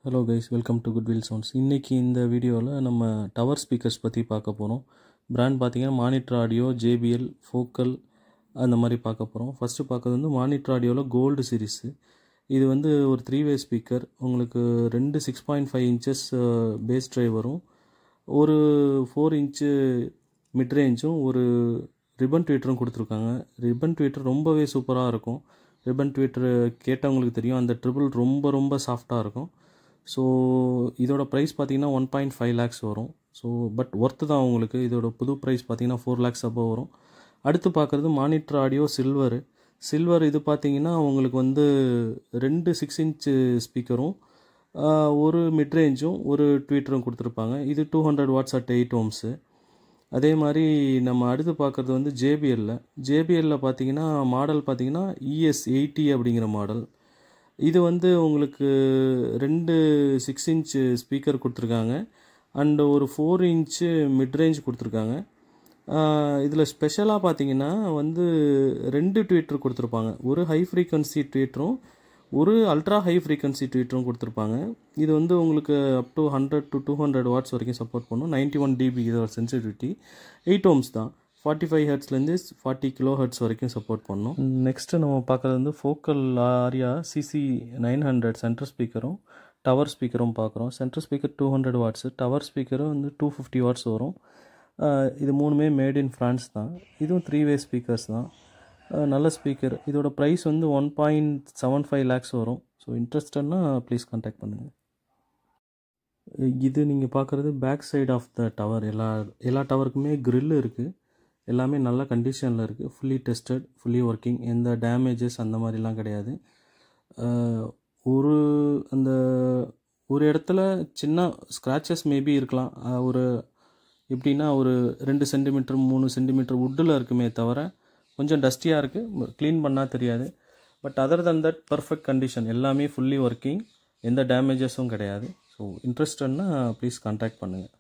Hello guys, welcome to goodwill sounds. இன்றைக்கி இந்த வீடியோவில் நம்ம டவர் ஸ்பீக்கர்ஸ் பற்றி பார்க்க போகிறோம். பிராண்ட் பார்த்திங்கன்னா மானிட்டர் ஆடியோ, ஜேபிஎல், ஃபோக்கல் அந்த மாதிரி பார்க்க போகிறோம். ஃபஸ்ட்டு பார்க்குறது வந்து மானிட்டர் ஆடியோவில் கோல்டு சீரீஸு. இது வந்து ஒரு 3-வே ஸ்பீக்கர். உங்களுக்கு 2 6.5 இன்ச்சஸ் பேஸ் ட்ரைவ் வரும், ஒரு 4 இன்ச்சு மிட்ரேஞ்சும் ஒரு ரிப்பன் ட்வீட்டரும் கொடுத்துருக்காங்க. ரிப்பன் ட்வீட்டர் ரொம்பவே சூப்பராக இருக்கும். ரிப்பன் ட்வீட்டர் கேட்டவங்களுக்கு தெரியும், அந்த ட்ரிபிள் ரொம்ப சாஃப்டாக இருக்கும். ஸோ இதோட ப்ரைஸ் பார்த்திங்கன்னா 1.5 lakhs வரும். ஸோ பட் ஒர்த்து தான் உங்களுக்கு. இதோட புது ப்ரைஸ் பார்த்திங்கன்னா 4 lakhs above வரும். அடுத்து பார்க்குறது மானிட்டர் ஆடியோ சில்வர். இது பார்த்திங்கன்னா உங்களுக்கு வந்து 2 6 இன்ச்சு ஸ்பீக்கரும் ஒரு மிட்ரேஞ்சும் ஒரு ட்வீட்டரும் கொடுத்துருப்பாங்க. இது 200 watts at 8 ohms. அதே மாதிரி நம்ம அடுத்து பார்க்குறது வந்து ஜேபிஎல்லில் பார்த்திங்கன்னா மாடல் பார்த்திங்கன்னா ES80 அப்படிங்கிற மாடல். இது வந்து உங்களுக்கு 2 6 இன்ச்சு ஸ்பீக்கர் கொடுத்துருக்காங்க அண்டு ஒரு 4 இன்ச்சு மிட்ரேஞ்ச் கொடுத்துருக்காங்க. இதில் ஸ்பெஷலாக பார்த்தீங்கன்னா வந்து 2 ட்வீட்டர் கொடுத்துருப்பாங்க. ஒரு ஹை ஃப்ரீக்வன்சி ட்வீட்டரும் ஒரு அல்ட்ரா ஹை ஃப்ரீக்வன்சி ட்வீட்டரும் கொடுத்துருப்பாங்க. இது வந்து உங்களுக்கு அப் டு 100 to 200 watts வரைக்கும் சப்போர்ட் பண்ணும். 91 dB இதோட சென்சிட்டிவிட்டி. 8 ohms தான். 45 ஹெர்ட்ஸ்லேருந்து 40 kHz வரைக்கும் சப்போர்ட் பண்ணும். நெக்ஸ்ட்டு நம்ம பார்க்குறது வந்து ஃபோக்கல் ஆரியா CC900 சென்ட்ரல் ஸ்பீக்கரும் டவர் ஸ்பீக்கரும் பார்க்குறோம். சென்ட்ரல் ஸ்பீக்கர் 200 watts, டவர் ஸ்பீக்கரும் வந்து 250 watts வரும். இது மூணுமே மேட் இன் ஃப்ரான்ஸ் தான். இதுவும் 3-வே ஸ்பீக்கர்ஸ் தான். நல்ல ஸ்பீக்கர். இதோட ப்ரைஸ் வந்து 1.75 lakhs வரும். ஸோ இன்ட்ரெஸ்டட்னா ப்ளீஸ் கான்டாக்ட் பண்ணுங்கள். இது நீங்கள் பார்க்குறது back side of the tower. எல்லா டவருக்குமே க்ரில் இருக்குது. எல்லாமே நல்ல கண்டிஷனில் இருக்குது. Fully tested, fully working. எந்த டேமேஜஸ் அந்த மாதிரிலாம் கிடையாது. ஒரு இடத்துல சின்ன ஸ்க்ராச்சஸ் மேபி இருக்கலாம். எப்படின்னா ஒரு 2 சென்டிமீட்டர் 3 சென்டிமீட்டர் வுட்டில் இருக்குமே தவிர கொஞ்சம் டஸ்டியாக இருக்குது. க்ளீன் பண்ணால் தெரியாது. But other than that perfect condition. எல்லாமே ஃபுல்லி ஒர்க்கிங். எந்த டேமேஜஸும் கிடையாது. ஸோ இன்ட்ரெஸ்டட்னா ப்ளீஸ் கான்டாக்ட் பண்ணுங்கள்.